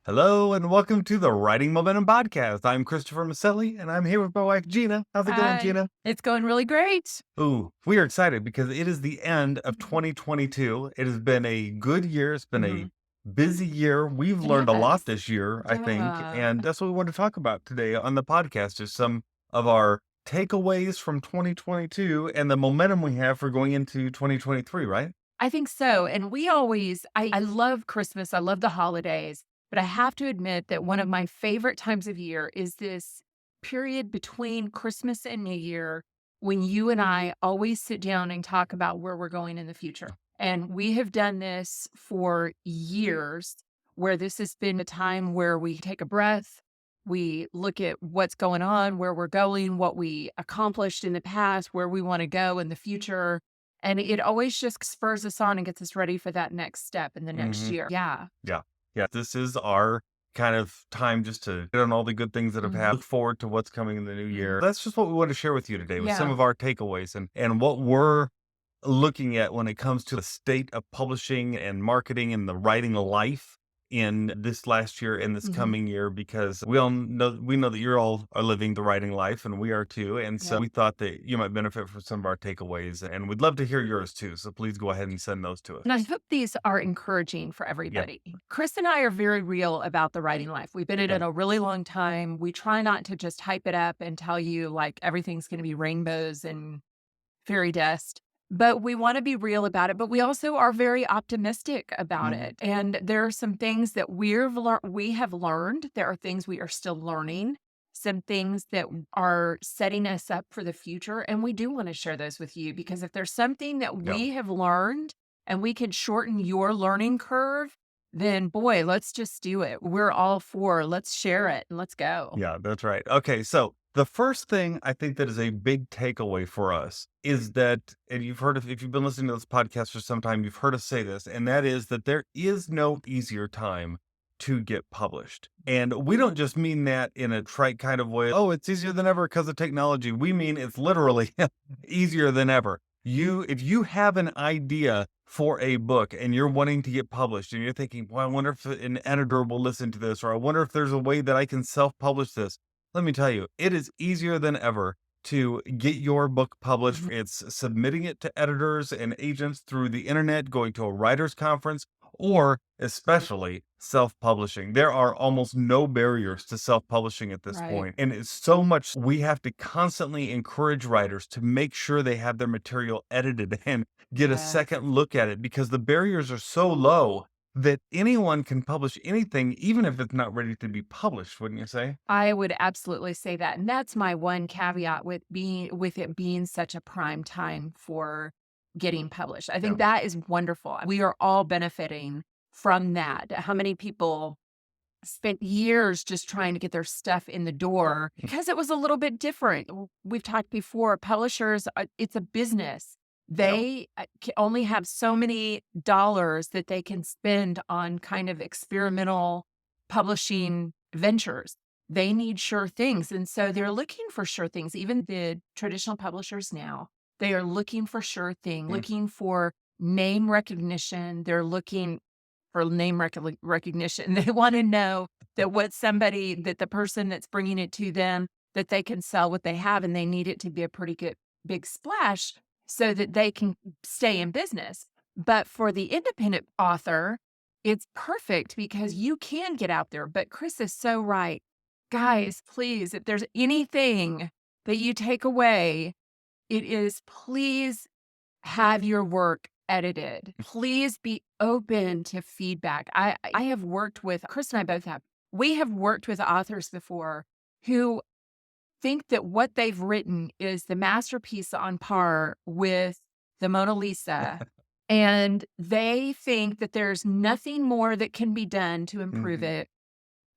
Hello and welcome to the Writing Momentum Podcast. I'm Christopher Maselli and I'm here with my wife Gina. How's it going, Hi. Gina? It's going really great. Ooh, we are excited because it is the end of Mhm. 2022. It has been a good year. It's been a Mhm. busy year. We've learned a lot Yes. this year, I think, Yeah. and that's what we want to talk about today on the podcast is some of our takeaways from 2022 and the momentum we have for going into 2023, right? I think so. And we always, I love Christmas. I love the holidays. But I have to admit that one of my favorite times of year is this period between Christmas and New Year when you and I always sit down and talk about where we're going in the future. And we have done this for years, where this has been a time where we take a breath, we look at what's going on, where we're going, what we accomplished in the past, where we want to go in the future, and it always just spurs us on and gets us ready for that next step in the next Mm-hmm. year. Yeah. Yeah. Yeah. This is our kind of time just to get on all the good things that have happened. Mhm. Look forward to what's coming in the new year. Mhm. That's just what we want to share with you today with some Yeah. of our takeaways and what we're looking at when it comes to the state of publishing and marketing and the writing life in this last year and this Mhm. coming year because we know that you're all are living the writing life and we are too. And so Yep. we thought that you might benefit from some of our takeaways and we'd love to hear yours too. So please go ahead and send those to us. And I hope these are encouraging for Yeah. everybody. Chris and I are very real about the writing life. We've been in Yeah. it a really long time. We try not to just hype it up and tell you like everything's going to be rainbows and fairy dust, but we want to be real about it. But we also are very optimistic about Mhm. it. And there are some things that we have learned. There are things we are still learning, some things that are setting us up for the future. And we do want to share those with you because if there's something that Yeah. we have learned and we can shorten your learning curve, then boy, let's just do it. We're all for let's share it and let's go. Yeah, that's right. Okay, so the first thing I think that is a big takeaway for us is that, and you've heard of, if you've been listening to this podcast for some time, you've heard us say this, and that is that there is no easier time to get published. And we don't just mean that in a trite kind of way. Oh, it's easier than ever because of technology. We mean it's literally easier than ever. If you have an idea for a book and you're wanting to get published and you're thinking, well, I wonder if an editor will listen to this, or I wonder if there's a way that I can self-publish this. Let me tell you, it is easier than ever to get your book published. Mhm. It's submitting it to editors and agents through the internet, going to a writer's conference, or especially self-publishing. There are almost no barriers to self-publishing at this Right. point. And it's so much we have to constantly encourage writers to make sure they have their material edited and get a Yes. second look at it because the barriers are so low that anyone can publish anything, even if it's not ready to be published, wouldn't you say? I would absolutely say that, and that's my one caveat with it being such a prime time for getting published. I Yeah. think that is wonderful. We are all benefiting from that. How many people spent years just trying to get their stuff in the door because it was a little bit different. We've talked before, publishers, it's a business. Yeah. They only have so many dollars that they can spend on kind of experimental publishing ventures. They need sure things. And so they're looking for sure things. Even the traditional publishers now, they are looking for sure thing, Mm. looking for name recognition. They're looking for name recognition. They want to know that the person that's bringing it to them, that they can sell what they have, and they need it to be a pretty good big splash so that they can stay in business. But for the independent author, it's perfect because you can get out there. But Chris is so right. Guys, please, if there's anything that you take away, it is please have your work edited. Please be open to feedback. I have worked with Chris and I both have. We have worked with authors before who think that what they've written is the masterpiece on par with the Mona Lisa. And they think that there's nothing more that can be done to improve Mhm. it.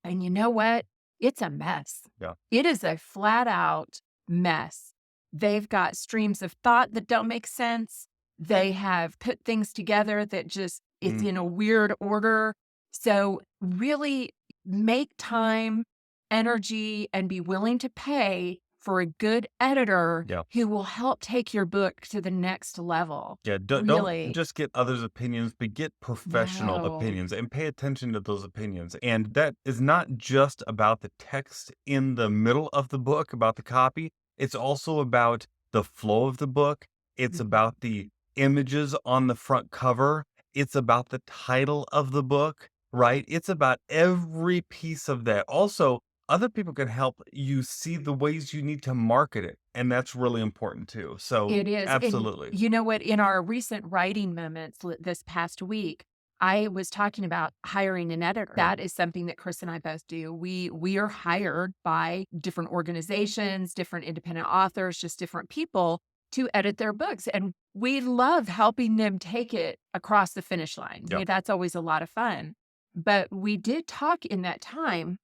And you know what? It's a mess. Yeah. It is a flat out mess. They've got streams of thought that don't make sense. They have put things together that just, it's Mm. in a weird order. So, really make time, energy, and be willing to pay for a good editor Yeah. who will help take your book to the next level. Yeah, don't Really. just get others' opinions, but get professional No. opinions and pay attention to those opinions. And that is not just about the text in the middle of the book, about the copy. It's also about the flow of the book. It's Mhm. about the images on the front cover. It's about the title of the book, right? It's about every piece of that. Also, other people can help you see the ways you need to market it. And that's really important too. So, It is, and absolutely. you know what? In our recent writing moments this past week, I was talking about hiring an editor. That is something that Chris and I both do. We are hired by different organizations, different independent authors, just different people to edit their books, and we love helping them take it across the finish line. Yeah. That's always a lot of fun. But we did talk in that time,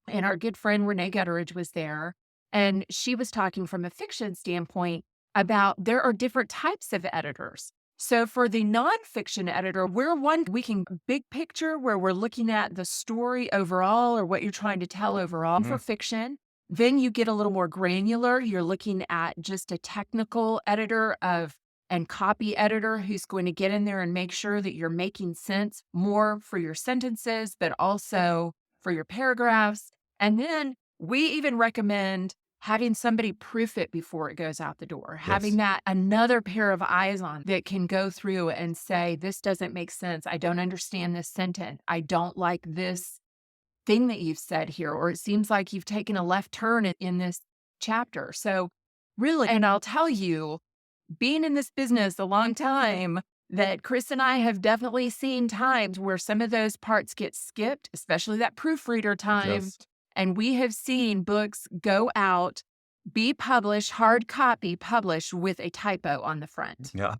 and our good friend Renee Gutteridge was there, and she was talking from a fiction standpoint about there are different types of editors. So for the nonfiction editor, we're one we can big picture where we're looking at the story overall or what you're trying to tell overall. Mhm. For fiction, then you get a little more granular. You're looking at just a technical editor of and copy editor who's going to get in there and make sure that you're making sense more for your sentences, but also for your paragraphs. And then we even recommend having somebody proof it before it goes out the door, having Yes. that another pair of eyes on that can go through and say, this doesn't make sense. I don't understand this sentence. I don't like this thing that you've said here, or it seems like you've taken a left turn in this chapter. So, really, and I'll tell you, being in this business a long time, that Chris and I have definitely seen times where some of those parts get skipped, especially that proofreader time. Yes. And we have seen books go out, be published, hard copy published with a typo on the front. Yeah.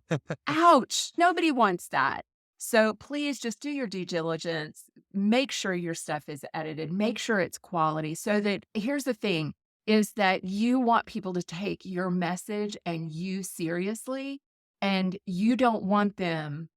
Ouch. Nobody wants that. So please just do your due diligence. Make sure your stuff is edited. Make sure it's quality so that here's the thing is that you want people to take your message and you seriously, and you don't want them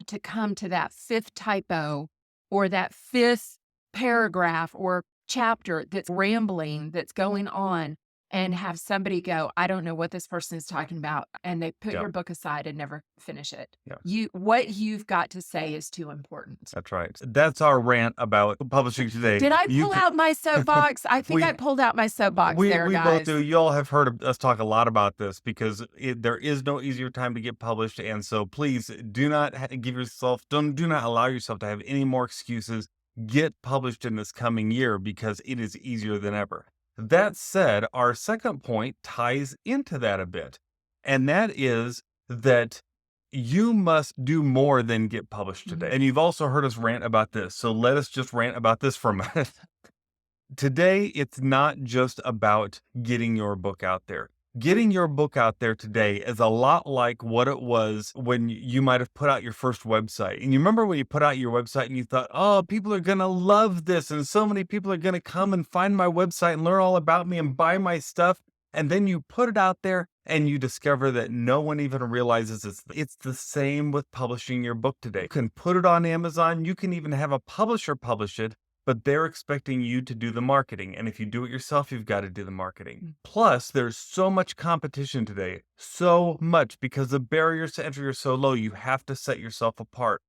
to come to that fifth typo or that fifth paragraph or chapter that's rambling, that's going on, and have somebody go, I don't know what this person is talking about. And they put Yeah. your book aside and never finish it. Yeah. What you've got to say is too important. That's right. That's our rant about publishing today. Did I You pull can out my soapbox? I think I we pulled out my soapbox there, we both guys. do. You all have heard us talk a lot about this because there is no easier time to get published, and so please do not give yourself do not allow yourself to have any more excuses. Get published in this coming year because it is easier than ever. That said, our second point ties into that a bit, and that is that you must do more than get published today. Mhm. And you've also heard us rant about this, so let us just rant about this for a minute. Today, it's not just about getting your book out there. Getting your book out there today is a lot like what it was when you might have put out your first website. And you remember when you put out your website and you thought, oh, people are going to love this. And so many people are going to come and find my website and learn all about me and buy my stuff. And then you put it out there and you discover that no one even realizes it's the same with publishing your book today. You can put it on Amazon. You can even have a publisher publish it, but they're expecting you to do the marketing. And if you do it yourself, you've got to do the marketing. Mm. Plus, there's so much competition today, so much because the barriers to entry are so low. You have to set yourself apart.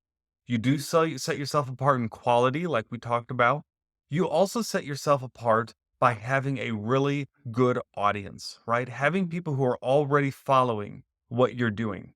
You do set yourself apart in quality, like we talked about. You also set yourself apart by having a really good audience, right? Having people who are already following what you're doing.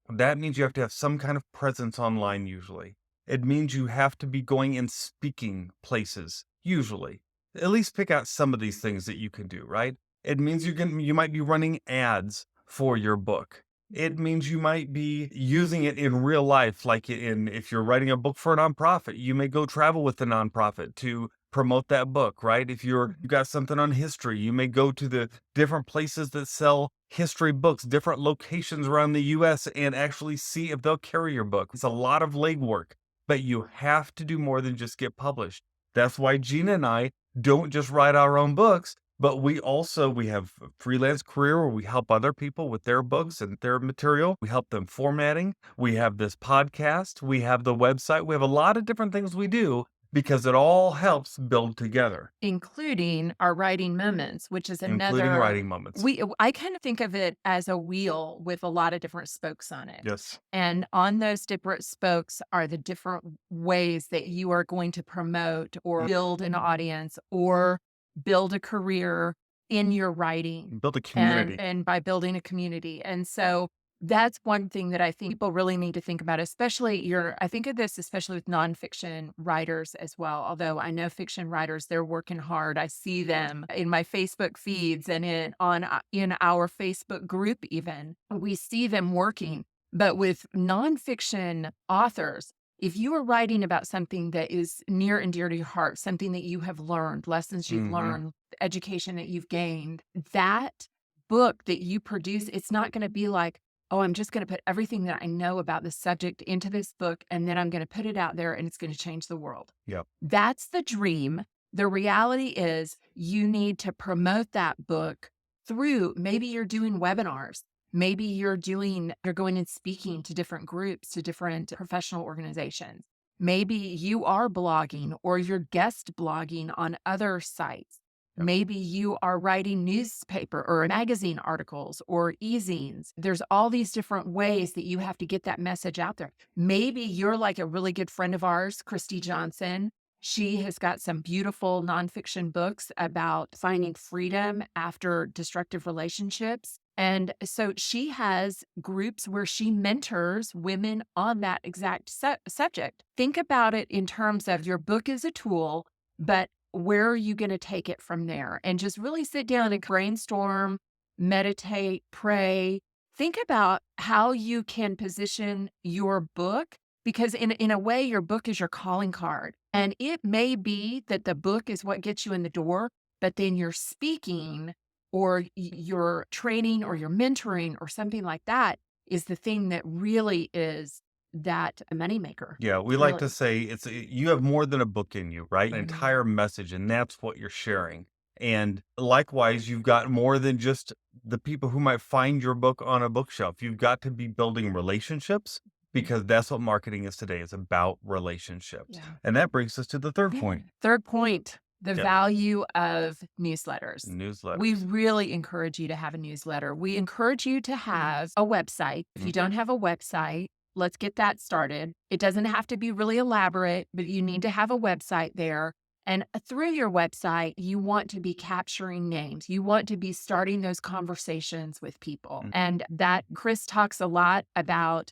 That means you have to have some kind of presence online usually. It means you have to be going and speaking places usually. At least pick out some of these things that you can do, right? It means you might be running ads for your book. It means you might be using it in real life, like if you're writing a book for a nonprofit, you may go travel with the nonprofit to promote that book, right? If you got something on history, you may go to the different places that sell history books, different locations around the US, and actually see if they'll carry your book. It's a lot of legwork, but you have to do more than just get published. That's why Gina and I don't just write our own books, but we have a freelance career where we help other people with their books and their material. We help them formatting. We have this podcast. We have the website. We have a lot of different things we do because it all helps build together, Including our writing moments, which is including another writing moments. I kind of think of it as a wheel with a lot of different spokes on it. Yes. And on those different spokes are the different ways that you are going to promote or build an audience or build a career in your writing Build a and community. by building a community. And so that's one thing that I think people really need to think about, especially I think of this especially with nonfiction writers as well. Although I know fiction writers, they're working hard. I see them in my Facebook feeds and in our Facebook group even. We see them working. But with nonfiction authors, if you are writing about something that is near and dear to your heart, something that you have learned, lessons you've Mhm. learned, education that you've gained, that book that you produce, it's not going to be like, oh, I'm just going to put everything that I know about this subject into this book, and then I'm going to put it out there and it's going to change the world. Yep. That's the dream. The reality is you need to promote that book through maybe you're doing webinars. Maybe you're going and speaking to different groups, to different professional organizations. Maybe you are blogging or you're guest blogging on other sites. Yep. Maybe you are writing newspaper or magazine articles or e-zines. There's all these different ways that you have to get that message out there. Maybe you're like a really good friend of ours, Christy Johnson. She has got some beautiful nonfiction books about finding freedom after destructive relationships. And so she has groups where she mentors women on that exact subject. Think about it in terms of your book is a tool, but where are you going to take it from there? And just really sit down and brainstorm, meditate, pray. Think about how you can position your book because in a way, your book is your calling card. And it may be that the book is what gets you in the door, but then your speaking or your training or your mentoring or something like that is the thing that really is that a moneymaker. Yeah, we like to Really. say you have more than a book in you, right? An Mhm. entire message, and that's what you're sharing. And likewise, you've got more than just the people who might find your book on a bookshelf. You've got to be building relationships because that's what marketing is today. It's about relationships. Yeah. And that brings us to the third Yeah. point. Third point, the Yep. value of newsletters. We Newsletters. really encourage you to have a newsletter. We encourage you to have a website. If you Mhm. don't have a website, let's get that started. It doesn't have to be really elaborate, but you need to have a website there. And through your website, you want to be capturing names. You want to be starting those conversations with people. Mm. And that Chris talks a lot about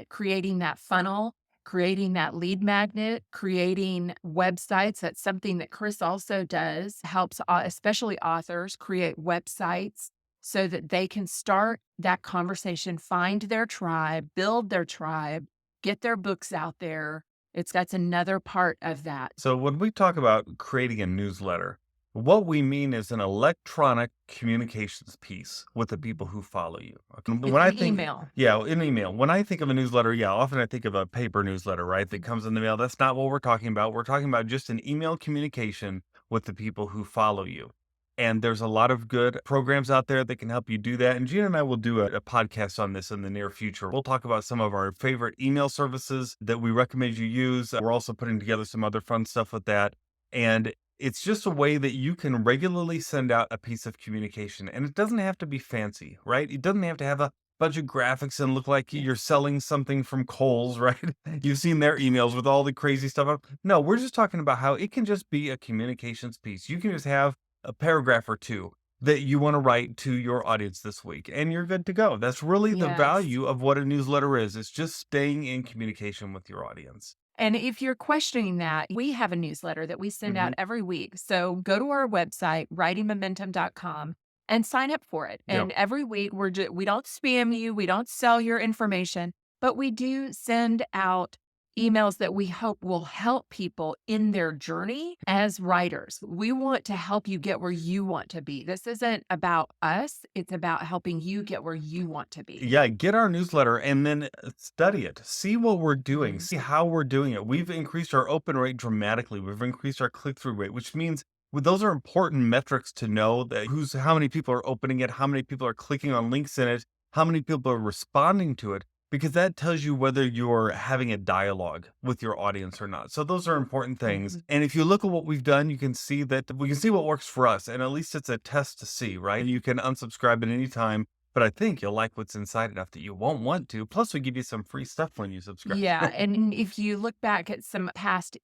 creating that funnel, creating that lead magnet, creating websites. That's something that Chris also does, helps especially authors create websites so that they can start that conversation, find their tribe, build their tribe, get their books out there. That's another part of that. So when we talk about creating a newsletter, what we mean is an electronic communications piece with the people who follow you. Okay, It's when I an think, email. yeah, an email. When I think of a newsletter, yeah, often I think of a paper newsletter, right? That comes in the mail. That's not what we're talking about. We're talking about just an email communication with the people who follow you. And there's a lot of good programs out there that can help you do that. And Gina and I will do a podcast on this in the near future. We'll talk about some of our favorite email services that we recommend you use. We're also putting together some other fun stuff with that. And it's just a way that you can regularly send out a piece of communication. And it doesn't have to be fancy, right? It doesn't have to have a bunch of graphics and look like you're Yes. selling something from Kohl's, right? You've seen their emails with all the crazy stuff. No, we're just talking about how it can just be a communications piece. You can just have a paragraph or two that you want to write to your audience this week, and you're good to go. That's really the Yes. value of what a newsletter is. It's just staying in communication with your audience. And if you're questioning that, we have a newsletter that we send Hmm. out every week. So go to our website, writingmomentum.com, and sign up for it. Yep. And every week we don't spam you, we don't sell your information, but we do send out emails that we hope will help people in their journey as writers. We want to help you get where you want to be. This isn't about us, it's about helping you get where you want to be. Yeah, get our newsletter and then study it. See what we're doing. Mhm. See how we're doing it. We've increased our open rate dramatically. We've increased our click-through rate, which means those are important metrics to know that how many people are opening it, how many people are clicking on links in it, how many people are responding to it. because that tells you whether you're having a dialogue with your audience or not. So those are important things. Mhm. And if you look at what we've done, you can see that we can see what works for us. And at least it's a test to see, right? You can unsubscribe at any time. But I think you'll like what's inside enough that you won't want to. Plus, we give you some free stuff when you subscribe. Yeah, and if you look back at some past,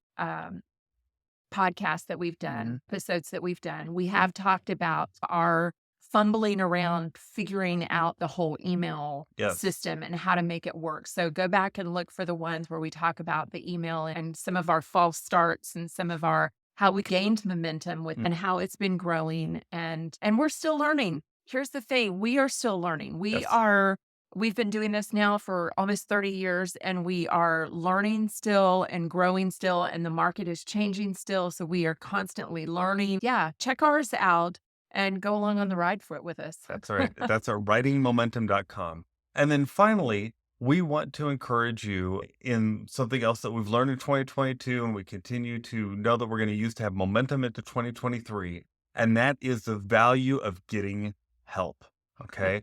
podcasts that we've done, episodes that we've done, we have talked about our fumbling around figuring out the whole email Yes. system and how to make it work. So go back and look for the ones where we talk about the email and some of our false starts and some of our how we gained momentum with and how it's been growing and we're still learning. Here's the thing, we are still learning. Yes. We've been doing this now for almost 30 years and we are learning still and growing still, and the market is changing still. So we are constantly learning. Yeah, check ours out and go along on the ride for it with us. That's right. That's our writingmomentum.com. And then finally, we want to encourage you in something else that we've learned in 2022 and we continue to know that we're going to use to have momentum into 2023. And that is the value of getting help. Okay.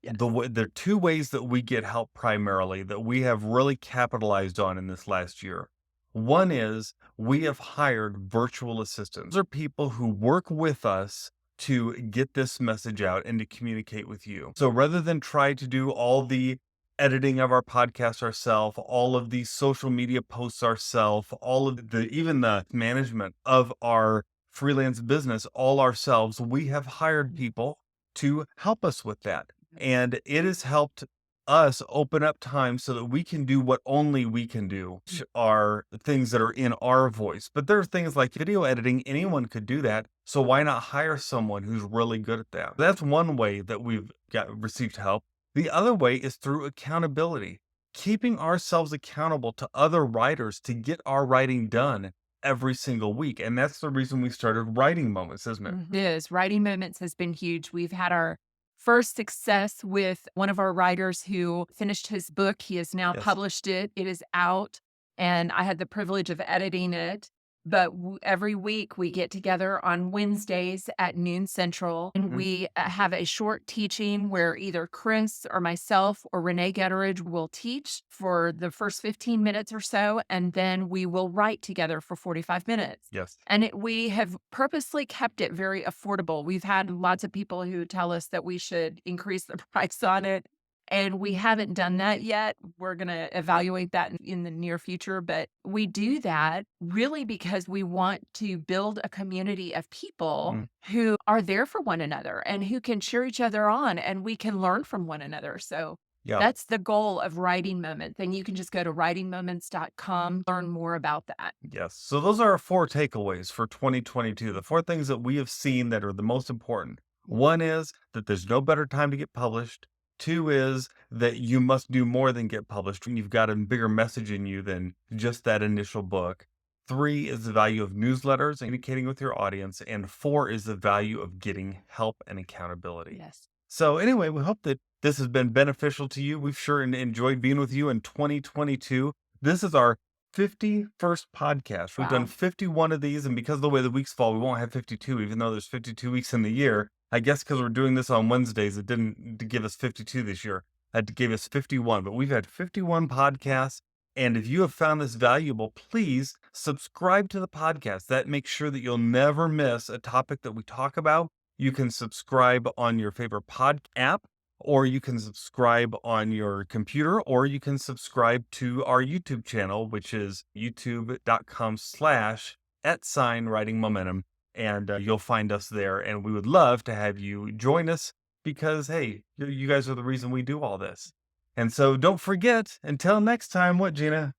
Yes. There are two ways that we get help primarily that we have really capitalized on in this last year. One is we have hired virtual assistants. Those are people who work with us to get this message out and to communicate with you. So rather than try to do all the editing of our podcast ourselves, all of the social media posts ourselves, all of the even the management of our freelance business all ourselves, we have hired people to help us with that. And it has helped us open up time so that we can do what only we can do, which are things that are in our voice. But there are things like video editing, anyone could do that. So why not hire someone who's really good at that? That's one way that we've received help. The other way is through accountability, keeping ourselves accountable to other writers to get our writing done every single week. And that's the reason we started Writing Moments, isn't it? It is. Writing Moments has been huge. We've had our first success with one of our writers who finished his book. He has now Yes. published it. It is out, and I had the privilege of editing it. But every week we get together on Wednesdays at noon Central, and we have a short teaching where either Chris or myself or Renee Getteridge will teach for the first 15 minutes or so, and then we will write together for 45 minutes. Yes. And we have purposely kept it very affordable. We've had lots of people who tell us that we should increase the price on it, and we haven't done that yet. We're going to evaluate that in the near future, but we do that really because we want to build a community of people who are there for one another and who can cheer each other on, and we can learn from one another. So Yeah. that's the goal of Writing Moments. And you can just go to writingmoments.com, learn more about that. Yes. So those are our four takeaways for 2022. The four things that we have seen that are the most important. One is that there's no better time to get published. Two is that you must do more than get published. You've got a bigger message in you than just that initial book. Three is the value of newsletters, communicating with your audience. And four is the value of getting help and accountability. Yes. So anyway, we hope that this has been beneficial to you. We've sure enjoyed being with you in 2022. This is our 51st podcast. We've done Wow. 51 of these, and because of the way the weeks fall, we won't have 52, even though there's 52 weeks in the year. I guess because we're doing this on Wednesdays, it didn't give us 52 this year. It gave us 51, but we've had 51 podcasts. And if you have found this valuable, please subscribe to the podcast. That makes sure that you'll never miss a topic that we talk about. You can subscribe on your favorite pod app, or you can subscribe on your computer, or you can subscribe to our YouTube channel, which is youtube.com/@writingmomentum. And you'll find us there. And we would love to have you join us because, hey, you guys are the reason we do all this. And so don't forget, until next time, what, Gina?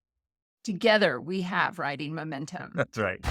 Together we have Writing Momentum. That's right.